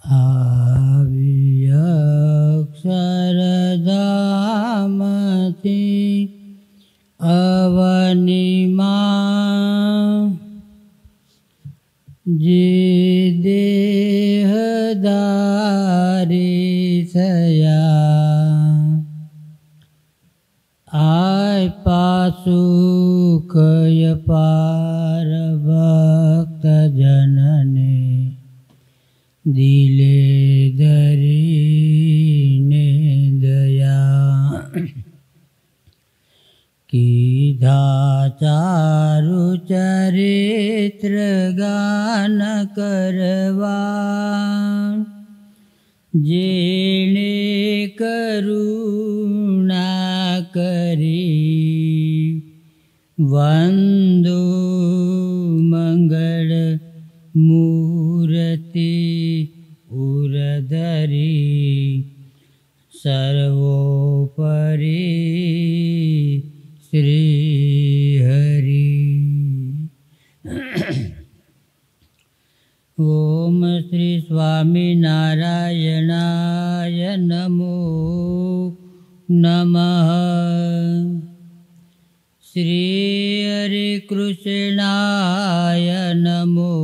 આવી અક્ષરધામથી અવનીમાં જે દેહધારી થયા આય પાછું કય પાર ભક્ત જનને દિલે ધરીને દયા કીધા ચારુ ચરિત્ર ગાન કરવા જેણે કરુણા કરી વંદો મંગળ મૂર્તિ ઉરધરી સર્વોપરી શ્રી હરિ. ઓમ શ્રી સ્વામિનારાયણાય નમો નમઃ. શ્રી હરિકૃષ્ણાય નમો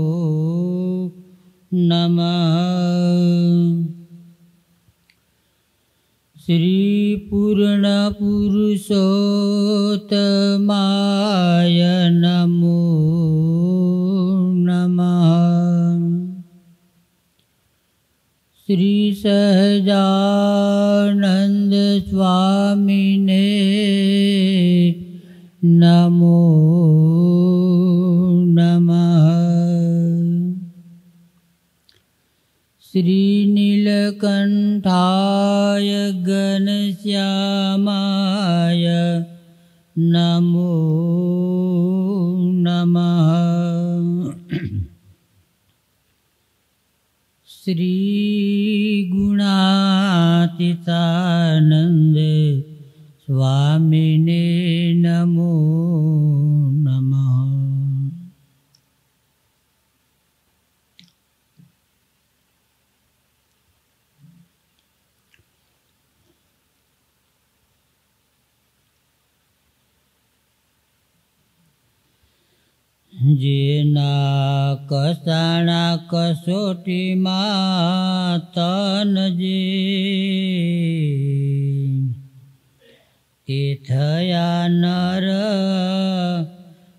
નમઃ. શ્રી પૂર્ણ પુરુષોત્તમાય નમો નમઃ. શ્રી સહજાનંદ સ્વામીને નમો નમઃ. શ્રી નીલકંઠાય ઘનશ્યામાય નમો નમઃ. શ્રી ગુણાતીતાનંદ સ્વામીને નમો નમઃ. જેના કસાણા કસોટીમાં તનજે તે થયા નર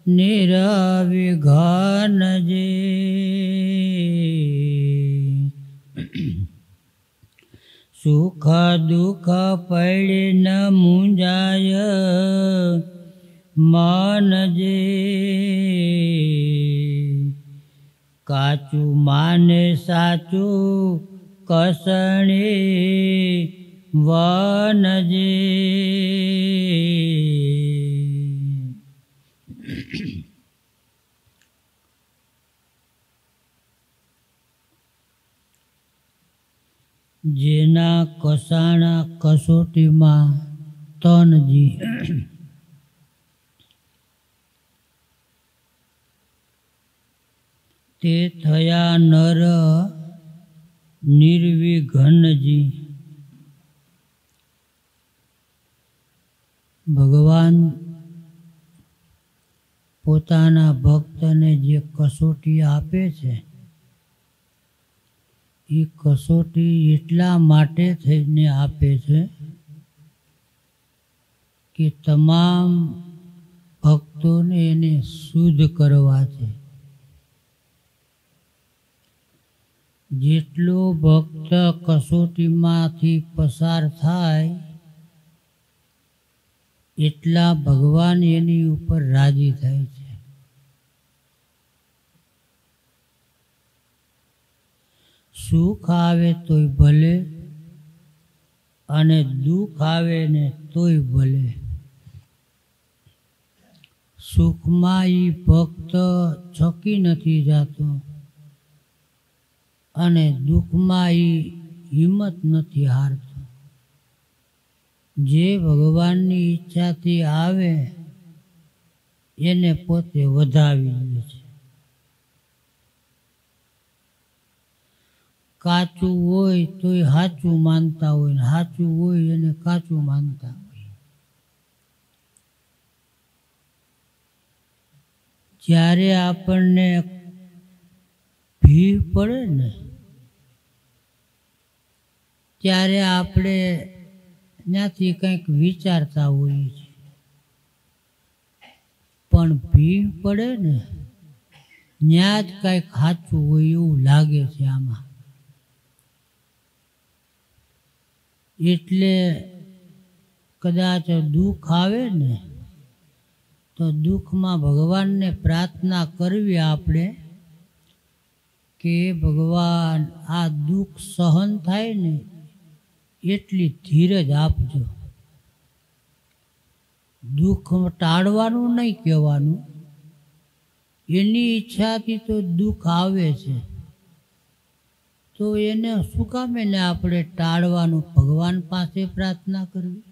નિરવિઘન જે. સુખ દુઃખ પડી ન મૂંઝાય મન જે. કાચું માને સાચું કસણે વન જે. જેના કસાણા કસોટીમાં તનજી તે થયા નર નિર્વિઘ્નજી. ભગવાન પોતાના ભક્તને જે કસોટી આપે છે એ કસોટી એટલા માટે થઈને આપે છે કે તમામ ભક્તોને એને શુદ્ધ કરવા છે. જેટલો ભક્ત કસોટીમાંથી પસાર થાય એટલા ભગવાન એની ઉપર રાજી થાય છે. સુખ આવે તોય ભલે અને દુઃખ આવે ને તોય ભલે. સુખમાં એ ભક્ત છકી નથી જાતો અને દુઃખમાં એ હિંમત નથી હારતો. જે ભગવાનની ઈચ્છાથી આવે એને પોતે વધાવી લે છે. કાચું હોય તોય સાચું માનતા હોય ને સાચું હોય એને કાચું માનતા હોય. જ્યારે આપણને ભીડ પડે ને ત્યારે આપણે ત્યાંથી કંઈક વિચારતા હોઈએ છીએ, પણ ભીડ પડે ને ત્યાં જ કંઈક સાચું હોય એવું લાગે છે આમાં. એટલે કદાચ દુઃખ આવે ને તો દુઃખમાં ભગવાનને પ્રાર્થના કરવી આપણે કે ભગવાન આ દુઃખ સહન થાય ને એટલી ધીરજ આપજો. દુઃખ ટાળવાનું નહીં કહેવાનું, એની ઈચ્છાથી તો દુઃખ આવે છે તો એને શું કામ એને આપણે ટાળવાનું, ભગવાન પાસે પ્રાર્થના કરવી.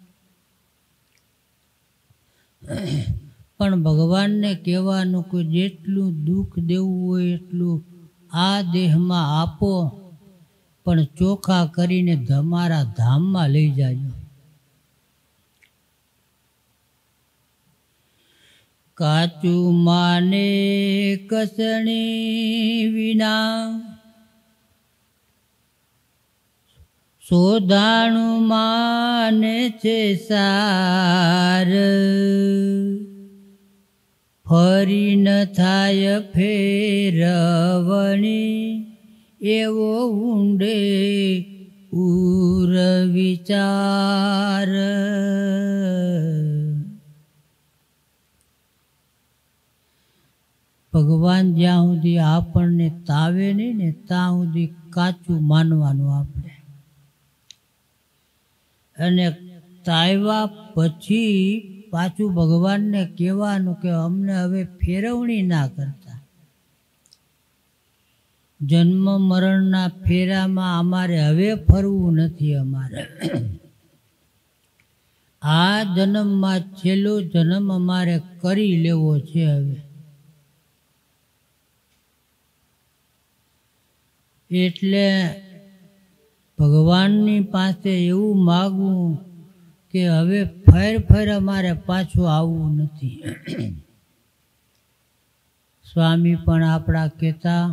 પણ ભગવાનને કહેવાનું કે જેટલું દુઃખ દેવું હોય એટલું આ દેહમાં આપો, પણ ચોખ્ખા કરીને તમારા ધામમાં લઈ જાજો. કાચું માને કસણી વિના સોધાણું માને છે સાર, ફરી ન થાય ફેરવણી એવો ઊંડે ઉર વિચાર. ભગવાન જ્યાં સુધી આપણને તાવે નહીં ને ત્યાં સુધી કાચું માનવાનું આપણે, અને તાવ્યા પછી પાછું ભગવાનને કહેવાનું કે અમને હવે ફેરવણી ના કરતા. જન્મ મરણના ફેરામાં અમારે હવે ફરવું નથી. અમારે આ જન્મમાં છેલ્લો જન્મ અમારે કરી લેવો છે. હવે એટલે ભગવાનની પાસે એવું માગવું કે હવે ફેર અમારે પાછું આવવું નથી. સ્વામી પણ આપણા કહેતા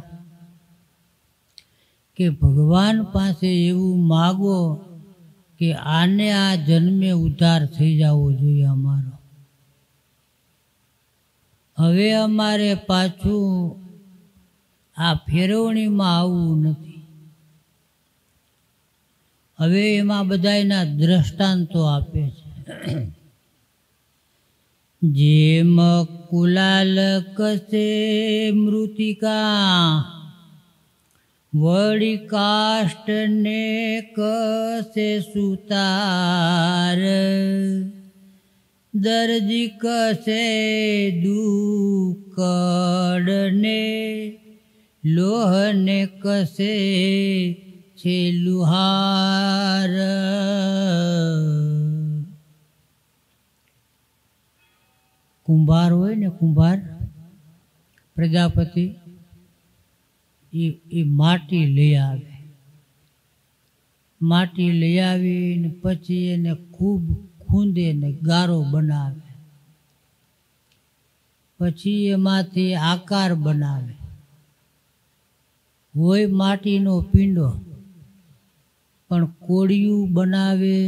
કે ભગવાન પાસે એવું માગો કે આને આ જન્મે ઉદ્ધાર થઈ જવો જોઈએ અમારો. હવે અમારે પાછું આ ફેરવણીમાં આવવું નથી. હવે એમાં બધાયના દ્રષ્ટાંતો આપે છે. જેમ કુલાલ કસે મૃતિકા વળી કાષ્ટને કસે સુતાર, દરજી કસે દુકડને લોહને કસે છે લુહાર. કુંભાર હોય ને, કુંભાર પ્રજાપતિ, એ માટી લઈ આવે. માટી લઈ આવીને પછી એને ખૂબ ખૂંદે ને ગારો બનાવે. પછી એમાંથી આકાર બનાવે. હોય માટીનો પીંડો, પણ કોળિયું બનાવે,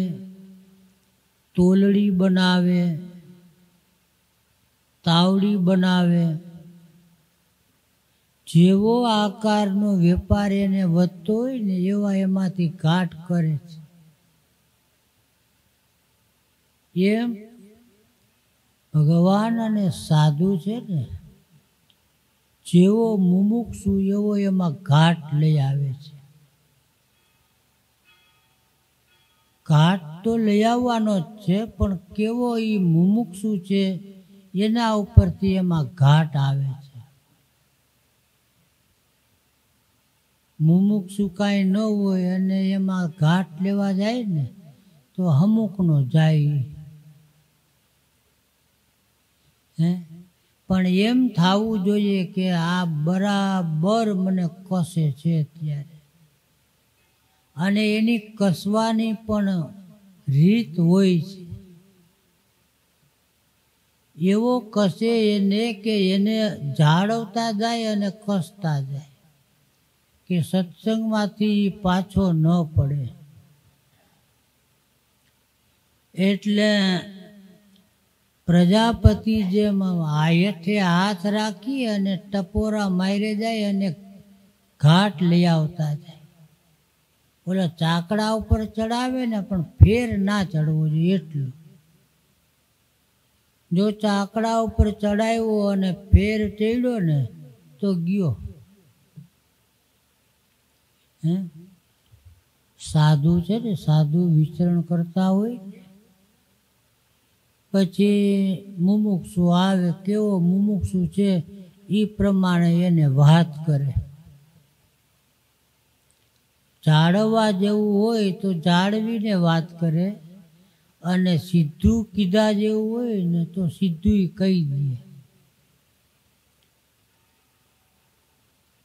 તોલડી બનાવે, તાવડી બનાવે. જેવો આકારનો વેપાર એને વધતો હોય ને એવા એમાંથી ઘાટ કરે છે. એમ ભગવાન અને સાધુ છે ને, જેવો મુમુક્ષુ એવો એમાં ઘાટ લઈ આવે છે. ઘાટ તો લઈ આવવાનો જ છે, પણ કેવો એ મુમુક્ષુ છે એના ઉપરથી એમાં ઘાટ આવે છે. મુમુક્ષુ કાંઈ ન હોય અને એમાં ઘાટ લેવા જાય ને તો અમુકનો જાય. પણ એમ થવું જોઈએ કે આ બરાબર મને કસે છે ત્યારે. અને એની કસવાની પણ રીત હોય છે. એવો કસે એને કે એને જાળવતા જાય અને કસતા જાય કે સત્સંગમાંથી પાછો ન પડે. એટલે પ્રજાપતિ જેમ હેઠે હાથ રાખી અને ટપોરા મારે જાય અને ઘાટ લઈ આવતા જાય. ઓલા ચાકડા ઉપર ચડાવે ને પણ ફેર ના ચડવો જોઈએ એટલું. જો ચાકડા ઉપર ચડાવ્યો અને ફેર ચડ્યો ને તો ગયો. સાધુ છે ને, સાધુ વિચરણ કરતા હોય, પછી મુમુક્ષુ આવે, કેવો મુમુક્ષુ છે એ પ્રમાણે એને વાત કરે. જાળવવા જેવું હોય તો જાળવીને વાત કરે, અને સીધું કીધા જેવું હોય ને તો સીધું કહી દે.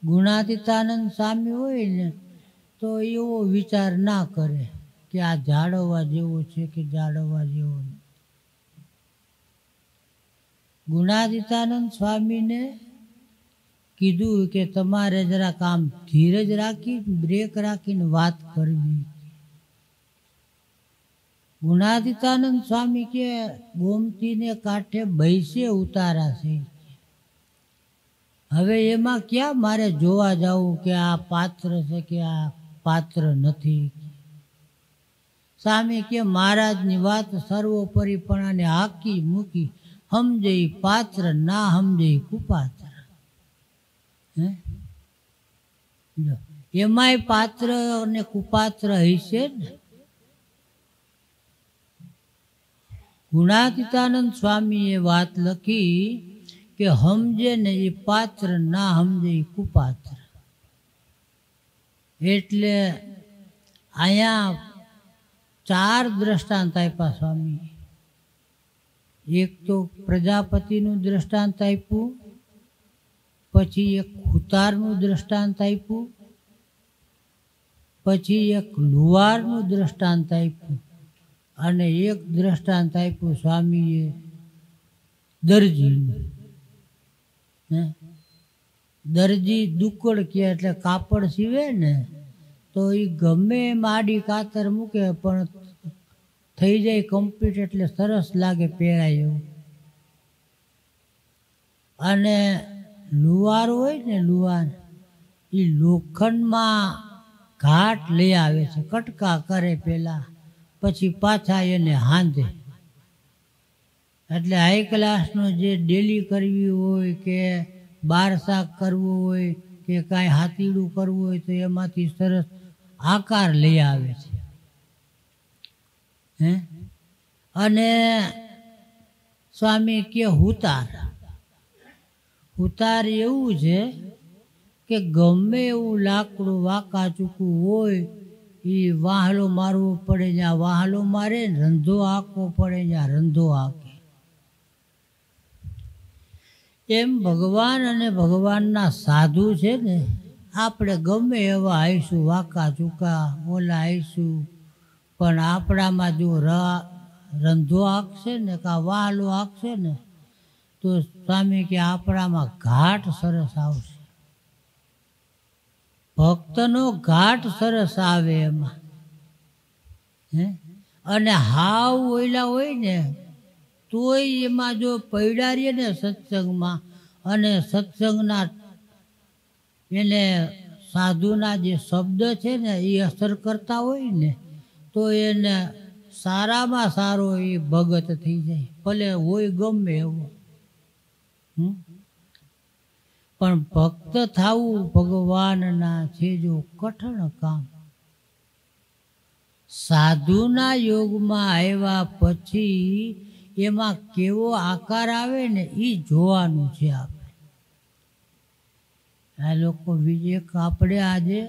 ગુણાતીતાનંદ સ્વામી હોય ને તો એવો વિચાર ના કરે કે આ જાળવવા જેવો છે કે જાળવવા જેવો નથી. ગુણાતીતાનંદ સ્વામીને કીધું કે તમારે જરાક આમ ધીરજ રાખી બ્રેક રાખીને વાત કરવી. ગુણાતીતાનંદ સ્વામી કે ગોમતીને કાંઠે બૈસે ઉતારા છે. હવે એમાં ક્યાં મારે જોવા જવું કે આ પાત્ર છે કે આ પાત્ર નથી. સ્વામી કે મહારાજની વાત સર્વોપરીપણાને હાકી મૂકી, સમજે પાત્ર, ના સમજે કુપાત્ર. એમાંય પાત્ર અને કુપાત્ર હશે ને. ગુણાતીતાનંદ સ્વામીએ વાત લખી કે સમજે ને એ પાત્ર, ના સમજે એ કુપાત્ર. એટલે અહીંયા 4 દ્રષ્ટાંત આપ્યા સ્વામી. એક તો પ્રજાપતિનું દ્રષ્ટાંત આપ્યું, પછી એક ખુતારનું દ્રષ્ટાંત આપ્યું, પછી એક લુહારનું દ્રષ્ટાંત આપ્યું, અને એક દ્રષ્ટાંત આપ્યું સ્વામીએ દરજીનું. દરજી દુકડ કે એટલે કાપડ સીવે ને તો એ ગમે એમ આડી કાતર મૂકે પણ થઈ જાય કમ્પ્લીટ, એટલે સરસ લાગે પહેરાય એવું. અને લુહાર હોય ને, લુહાર એ લોખંડમાં ઘાટ લઈ આવે છે, કટકા કરે પહેલાં, પછી પાછા એને હાંધે. એટલે હાઈ ક્લાસનો જે ડેલી કરવી હોય કે બાર શાક કરવું હોય કે કાંઈ હાથીડું કરવું હોય તો એમાંથી સરસ આકાર લઈ આવે છે. અને સ્વામી કે હુતાર, હુતાર એવું છે કે ગમે એવું લાકડું વાંકા ચૂકવું હોય એ વાહલો મારવો પડે જ્યાં વાહલો મારે, રંધો હાંકવો પડે જ્યાં રંધો હાંકે. એમ ભગવાન અને ભગવાનના સાધુ છે ને, આપણે ગમે એવા આવીશું વાંકા ચૂકા ઓલા આવીશું, પણ આપણામાં જો રંધો હાંકશે ને કાં વાહલો હાંકશે ને તો સ્વામી કે આપણામાં ઘાટ સરસ આવશે. ભક્તનો ઘાટ સરસ આવે એમાં. અને હાવ ઓયલા હોય ને તોય એમાં જો પડ્યા રહીએ ને સત્સંગમાં, અને સત્સંગના એને સાધુના જે શબ્દ છે ને એ અસર કરતા હોય ને તો એને સારામાં સારો એ ભગત થઈ જાય, ભલે હોય ગમે એવો. પણ ભક્ત થવું ભગવાનના છે જો કઠણ કામ. સાધુના યોગમાં આવ્યા પછી એમાં કેવો આકાર આવે ને એ જોવાનું છે આપણે. આ લોકો એક આપણે આજે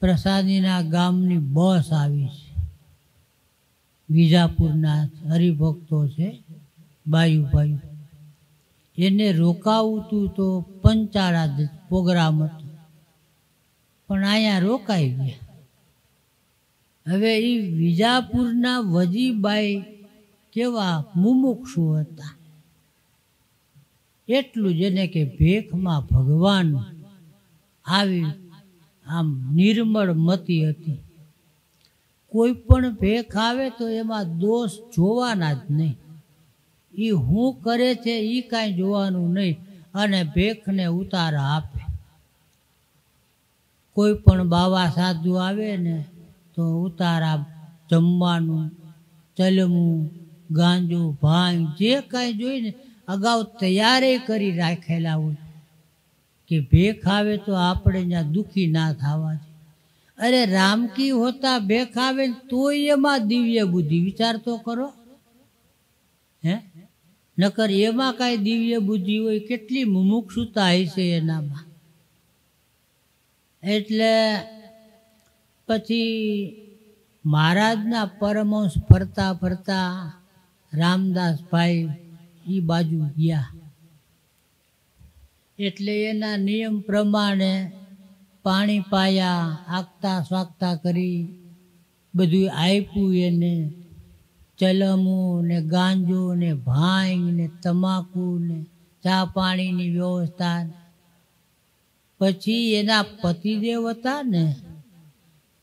પ્રસાદીના ગામની બસ આવી છે, વિજાપુરના હરિભક્તો છે બાયુભાઈ, એને રોકાવું હતું તો પંચાળા પ્રોગ્રામ હતો, પણ અહીંયા રોકાઈ ગયા. હવે એ વિજાપુરના વજીબાઈ કેવા મુમુક્ષુ હતા, એટલું જેને કે ભેખમાં ભગવાન આવી આમ નિર્મળ મતી હતી. કોઈ પણ ભેખ આવે તો એમાં દોષ જોવાના જ નહીં, એ શું કરે છે એ કાંઈ જોવાનું નહીં, અને ભેખને ઉતારા આપે. કોઈ પણ બાવા સાધુ આવે ને તો ઉતારા, જમવાનું, ચલમું, ગાંજો, ભાંગ જે કાંઈ જોઈને અગાઉ તૈયારી કરી રાખેલા હોય કે ભેખ આવે તો આપણે ત્યાં દુઃખી ના થવા છે. અરે રામકી હોતા ભેખ આવે તોય એમાં દિવ્ય બુદ્ધિ, વિચાર તો કરો હે, નકર એમાં કાંઈ દિવ્ય બુદ્ધિ હોય, કેટલી મુમુક્ષુતા હશે એનામાં. એટલે પછી મહારાજના પરમહંસ ફરતા ફરતા રામદાસભાઈ એ બાજુ ગયા. એટલે એના નિયમ પ્રમાણે પાણી પાયા, આગતા સ્વાગતા કરી બધું આપ્યું એને, ચલમું ને ગાંજો ને ભાંગ ને તમાકુ ને ચા પાણીની વ્યવસ્થા. પછી એના પતિદેવ હતા ને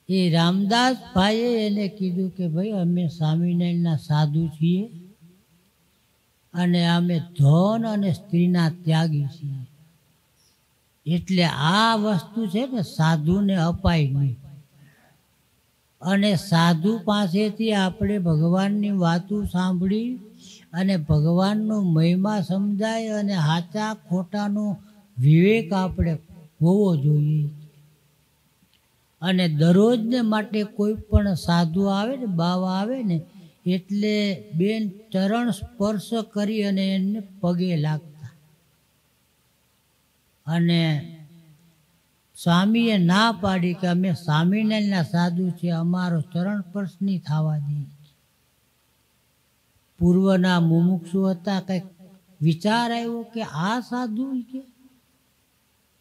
એ રામદાસભાઈએ એને કીધું કે ભાઈ અમે સ્વામિનારાયણના સાધુ છીએ અને અમે ધન અને સ્ત્રીના ત્યાગી છીએ, એટલે આ વસ્તુ છે ને સાધુને અપાય નહીં. અને સાધુ પાસેથી આપણે ભગવાનની વાતો સાંભળી અને ભગવાનનો મહિમા સમજાય અને સાચા ખોટાનો વિવેક આપણે હોવો જોઈએ. અને દરરોજને માટે કોઈ પણ સાધુ આવે ને, બાવા આવે ને, એટલે બેન ચરણ સ્પર્શ કરી અને એને પગે લાગતા. અને સ્વામીએ ના પાડી કે અમે સ્વામિનારાયણના સાધુ છે, અમારો ચરણ સ્પર્શ નહીં થવા દઈએ. પૂર્વના મુમુક્ષુ હતા, કંઈક વિચાર આવ્યો કે આ સાધુ કે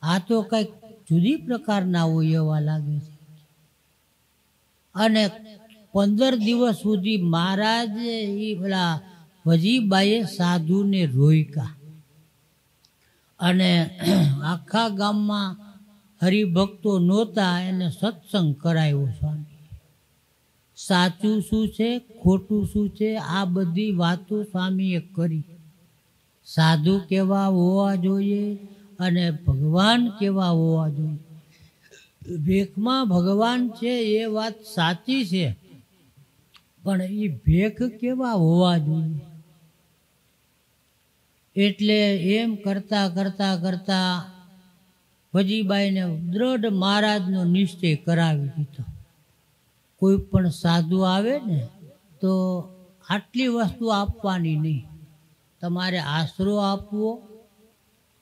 આ તો કંઈક જુદી પ્રકારના હોય એવા લાગે છે. અને 15 દિવસ સુધી મહારાજે એ પેલા વજીબાઈએ સાધુને રોક્યા અને આખા ગામમાં હરિભક્તો નહોતા એને સત્સંગ કરાવ્યો. સ્વામી સાચું શું છે, ખોટું શું છે, આ બધી વાતો સ્વામીએ કરી. સાધુ કેવા હોવા જોઈએ અને ભગવાન કેવા હોવા જોઈએ. ભેખમાં ભગવાન છે એ વાત સાચી છે, પણ એ ભેખ કેવા હોવા જોઈએ. એટલે એમ કરતા કરતા કરતા વજીબાઈને દ્રઢ મહારાજનો નિશ્ચય કરાવી દીધો. કોઈ પણ સાધુ આવે ને તો આટલી વસ્તુ આપવાની નહીં, તમારે આશરો આપવો,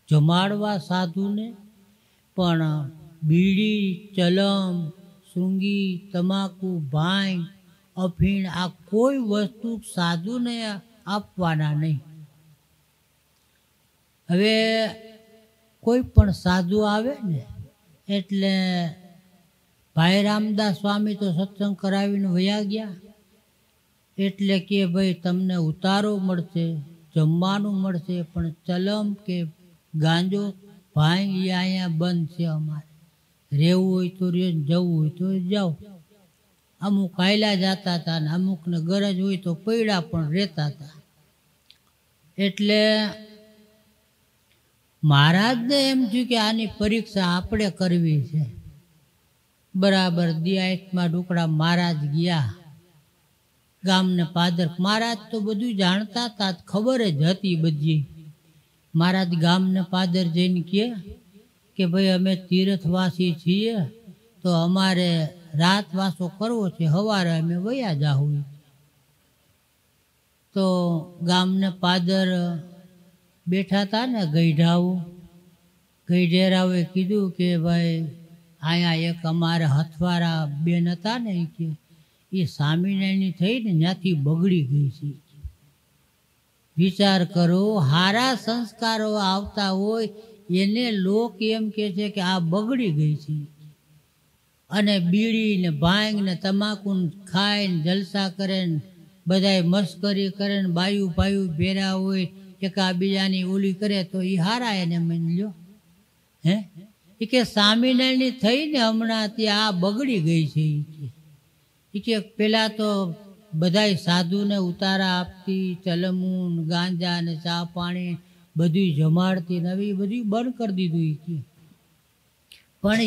જમાડવા સાધુને, પણ બીડી, ચલમ, સૂંગી, તમાકુ, ભાંગ, અફીણ આ કોઈ વસ્તુ સાધુને આપવાના નહીં. હવે કોઈ પણ સાધુ આવે ને એટલે ભાઈ રામદાસ સ્વામી તો સત્સંગ કરાવીને વયા ગયા. એટલે કે ભાઈ તમને ઉતારો મળશે, જમવાનું મળશે, પણ ચલમ કે ગાંજો, ભાંગ એ અહીંયા બંધ છે. અમારે રહેવું હોય તો રે, જવું હોય તો જાઓ. અમુક આયલા જતા હતા ને અમુકને ગરજ હોય તો પૈડા પણ રહેતા હતા. એટલે મહારાજને એમ થયું કે આની પરીક્ષા આપણે કરવી છે. બરાબર દિયાતમાં ઢુકડા મહારાજ ગયા ગામને પાદર. મહારાજ તો બધું જાણતા હતા, ખબર જ હતી બધી. મહારાજ ગામને પાદર જઈને કે ભાઈ અમે તીર્થવાસી છીએ તો અમારે રાતવાસો કરવો છે, સવારે અમે વયા જાવું. તો ગામને પાદર બેઠા હતા ને ગઈઢેરાઓએ કીધું કે ભાઈ અહીંયા એક અમારે હથવારા બેન હતા ને કે એ સ્વામિનારાયણની થઈને ત્યાંથી બગડી ગઈ છે. વિચાર કરો, હારા સંસ્કારો આવતા હોય એને લોક એમ કે છે કે આ બગડી ગઈ છે. અને બીડી ને ભાંગ ને તમાકુ ખાઈને જલસા કરે ને બધાય મસ્કરી કરે ને બાયું ભાયું ભેરા હોય એકાબીજાની ઓલી કરે તો એ હારા એને માની લ્યો. હે એ કે સ્વામિનારાયણની થઈને હમણાં ત્યાં આ બગડી ગઈ છે. એ કે પેલા તો બધાય સાધુને ઉતારા આપતી, ચલમૂન ગાંજા ને ચા પાણી બધું જમાડતી ને હવે એ બધું બંધ કરી દીધું. એ કે પણ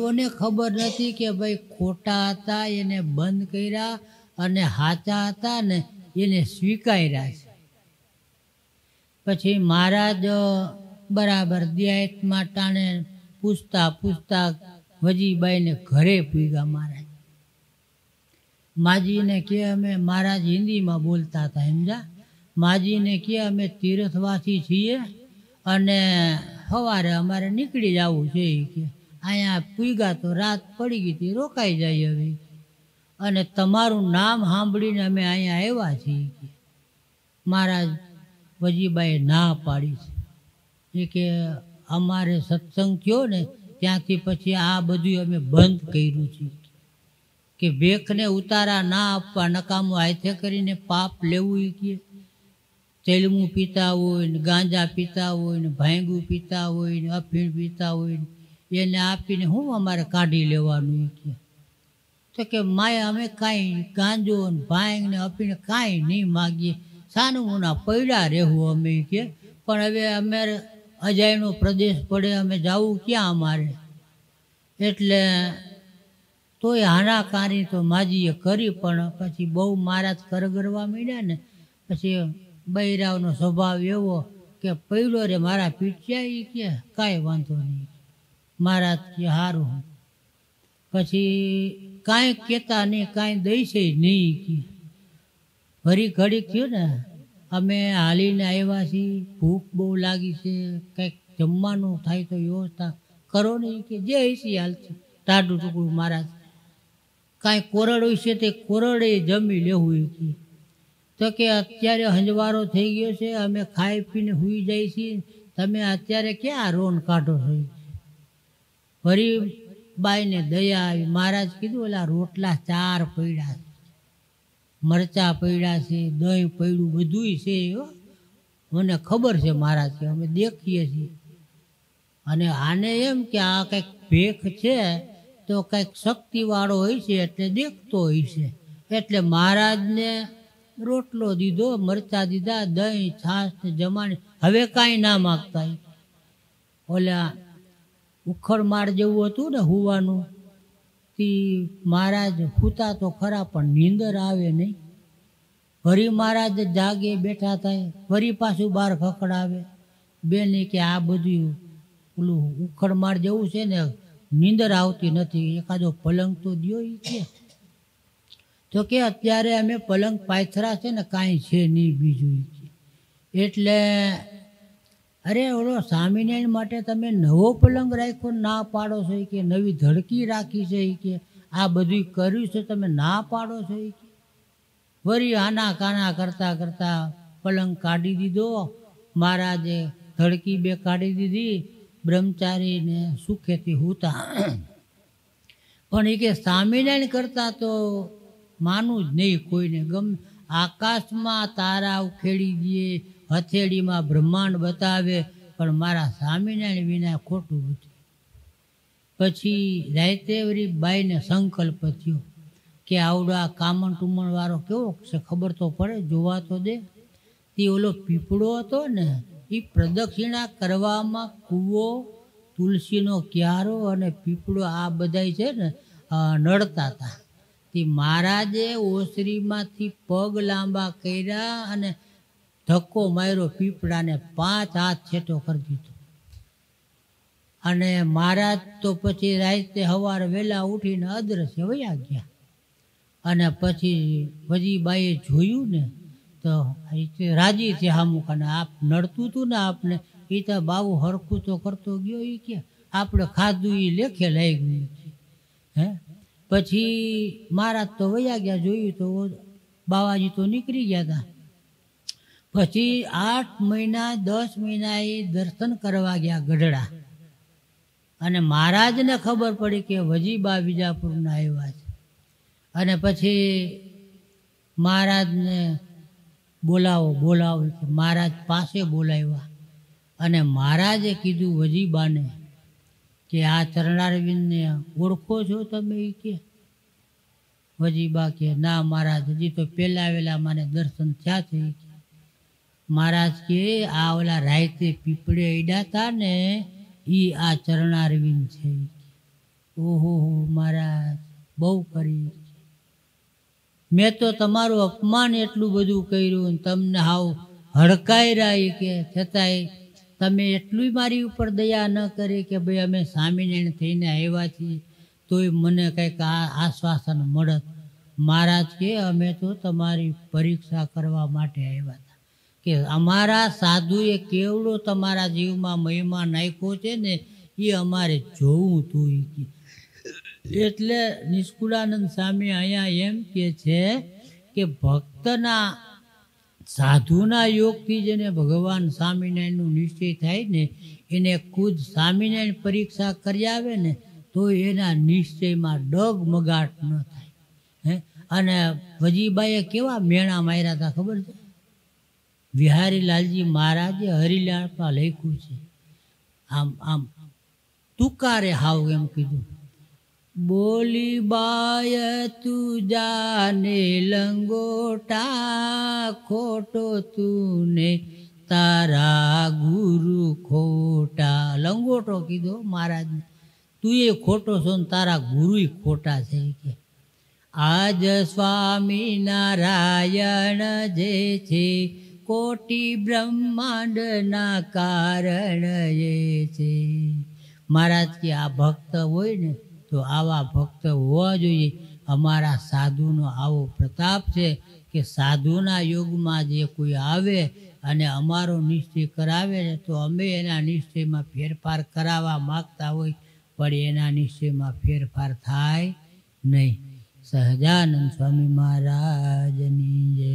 એને ખબર નથી કે ભાઈ ખોટા હતા એને બંધ કર્યા અને સાચા હતા ને એને સ્વીકાર્યા છે. પછી મહારાજ બરાબર દેહાતમાં ટાણે પૂછતા પૂછતા વજીબાઈને ઘરે પૂગ્યા. મહારાજ માજીને કે અમે, મહારાજ હિન્દીમાં બોલતા હતા સમજા, માજીને કે અમે તીર્થવાસી છીએ અને સવારે અમારે નીકળી જવું છે. કે અહીંયા પૂગ્યા તો રાત પડી ગઈ હતી, રોકાઈ જાય હવે, અને તમારું નામ સાંભળીને અમે અહીંયા આવ્યા છીએ. મહારાજ વજીબાઈએ ના પાડી છે. એ કે અમારે સત્સંગ થયો ને ત્યાંથી પછી આ બધું અમે બંધ કર્યું છે કે ભેખને ઉતારા ના આપવા, નકામું હાથે કરીને પાપ લેવું. એ કે તેલમું પીતા હોય ને ગાંજા પીતા હોય ને ભાંગું પીતા હોય ને અફીણ પીતા હોય ને એને આપીને હું અમારે કાઢી લેવાનું. એ કે તો કે માય અમે કાંઈ ગાંજો ને ભાંગ ને અફીણ કાંઈ નહીં માગીએ, સાનું મુના પડ્યા રહેવું અમે. કે પણ હવે અમારે અજાયનો પ્રદેશ પડે, અમે જવું ક્યાં અમારે? એટલે તોય હાનાકારી તો માજીએ કરી, પણ પછી બહુ મહારાજ કરગરવા માંડ્યા ને પછી બૈરાવનો સ્વભાવ એવો કે પડ્યો રે મારા પીઠ્યા. એ કે કાંઈ વાંધો નહીં. મહારાજ કે સારું. પછી કાંઈ કહેતા નહીં, કાંઈ દઈશે નહીં. કે ફરી ઘડીક થયું ને અમે હાલીને આવ્યા છીએ, ભૂખ બહુ લાગી છે, કંઈક જમવાનું થાય તો વ્યવસ્થા કરો ને. કે જે હશે હાલથી ટાઢું ટુકડું. મહારાજ કાંઈ કોરડ હોય છે તે કોરડે જમી લેવું. તો કે અત્યારે હંજવારો થઈ ગયો છે, અમે ખાઈ પીને સૂઈ જાય છીએ, તમે અત્યારે ક્યાં રોન કાઢો છો? ફરી બાઈને દયા આવી. મહારાજ કીધું ઓલા રોટલા 4 પડ્યા છે, મરચાં પડ્યા છે, દહીં પડ્યું, બધુંય છે. મને ખબર છે મહારાજ કે અમે દેખીએ છીએ. અને આને એમ કે આ કંઈક ભેખ છે તો કંઈક શક્તિવાળો હોય છે એટલે દેખતો હોય છે. એટલે મહારાજને રોટલો દીધો, મરચાં દીધા, દહીં છાશ ને જમાણી. હવે કાંઈ ના માગતા. ઓલા ઉખડમાળ જેવું હતું ને હુવાનું, તે મહારાજ સૂતા તો ખરા પણ નીંદર આવે નહીં. ફરી મહારાજ જાગે બેઠા થાય, ફરી પાછું બહાર ખખડાવે. બેને કે આ બધું ઓલું ઉખડમાળ જેવું છે ને, નીંદર આવતી નથી, એકાદો પલંગ તો દ્યો. એ કે તો કે અત્યારે અમે પલંગ પાથરા છે ને કાંઈ છે નહીં બીજું. એટલે અરે ઓલો સ્વામિનારાયણ માટે તમે નવો પલંગ રાખ્યો, ના પાડો છો? કે નવી ધડકી રાખી છે. કે આ બધું કર્યું છે તમે ના પાડો છો? કે વળી આના કાના કરતાં કરતાં પલંગ કાઢી દીધો. મહારાજે ધડકી 2 કાઢી દીધી, બ્રહ્મચારીને સુખેથી હૂતા. પણ એ કે સ્વામિનારાયણ કરતાં તો માનું જ નહીં કોઈને. ગમે આકાશમાં તારા ઉખેડી દે, હથેળીમાં બ્રહ્માંડ બતાવે, પણ મારા સ્વામિનારાયણ વિના ખોટું હતું. પછી રાતે વળી બાઈને સંકલ્પ થયો કે આવડો આ કામણ ટુમણ વાળો કેવો છે ખબર તો પડે, જોવા તો દે. તે ઓલો પીપળો હતો ને એ પ્રદક્ષિણા કરવામાં કૂવો, તુલસીનો ક્યારો અને પીપળો આ બધાય છે ને નડતા હતા. તે મહારાજે ઓસરીમાંથી પગ લાંબા કર્યા અને ધક્કો માર્યો પીપળાને, 5 હાથ છેટો કરી દીધો. અને મહારાજ તો પછી રાતે સવારે વહેલા ઉઠીને અદ્રશ્ય વયા ગયા. અને પછી વજીબાઈએ જોયું ને તો રાજી છે હામુકાને, આપ નડતું હતું ને આપને, એ તો બાબુ હરખું તો કરતો ગયો. એ કે આપણે ખાધું એ લેખે લઈ ગયું. હે પછી મહારાજ તો વયા ગયા. જોયું તો બાવાજી તો નીકળી ગયા હતા. પછી 8 મહિના 10 મહિના એ દર્શન કરવા ગયા ગઢડા. અને મહારાજને ખબર પડી કે વજીબા વિજાપુરના આવ્યા છે. અને પછી મહારાજને બોલાવો કે મહારાજ પાસે બોલાવ્યા. અને મહારાજે કીધું વજીબાને કે આ ચરણારવિંદને ઓળખો છો તમે? એ કે વજીબા કે ના મહારાજ, હજી તો પહેલા વેલા મને દર્શન થયા છે. મહારાજ કે આ ઓલા રાયતે પીપળે અડ્યા હતા ને એ આ ચરણારવિંદ છે. ઓહો મહારાજ બહુ કરી, મેં તો તમારું અપમાન એટલું બધું કર્યું, તમને હાવ હડકાઈ રહ્યા કે છતાંય તમે એટલું મારી ઉપર દયા ન કરી કે ભાઈ અમે સ્વામિનારાયણ થઈને આવ્યા છીએ તોય મને કંઈક આશ્વાસન મળત. મહારાજ કે અમે તો તમારી પરીક્ષા કરવા માટે આવ્યા હતા કે અમારા સાધુએ કેવડો તમારા જીવમાં મહિમા નાખ્યો છે ને એ અમારે જોવું હતું. એટલે નિષ્કુળાનંદ સ્વામી અહીંયા એમ કે છે કે ભક્તના સાધુના યોગથી જેને ભગવાન સ્વામિનારાયણનું નિશ્ચય થાય ને એને ખુદ સ્વામિનારાયણ પરીક્ષા કરી આવે ને તો એના નિશ્ચયમાં ડગમગાટ ન થાય. અને વજીબાઈએ કેવા મેણા માર્યા હતા ખબર છે? વિહારીલાલજી મહારાજે હરિલાલમાં લખ્યું છે, આમ તુકારે હાવ એમ કીધું, બોલી બાય તું જાને લંગોટા, ખોટો તું ને તારા ગુરુ ખોટા. લંગોટો કીધો મહારાજને, તું એ ખોટો છો ને તારા ગુરુ ખોટા છે. કે આજ સ્વામિનારાયણ જે છે કોટી બ્રહ્માંડના કારણ એ છે. મહારાજ કે આ ભક્ત હોય ને તો આવા ભક્ત હોવા જોઈએ. અમારા સાધુનો આવો પ્રતાપ છે કે સાધુના યુગમાં જે કોઈ આવે અને અમારો નિશ્ચય કરાવે ને તો અમે એના નિશ્ચયમાં ફેરફાર કરાવવા માગતા હોય પણ એના નિશ્ચયમાં ફેરફાર થાય નહીં. સહજાનંદ સ્વામી મહારાજની જય.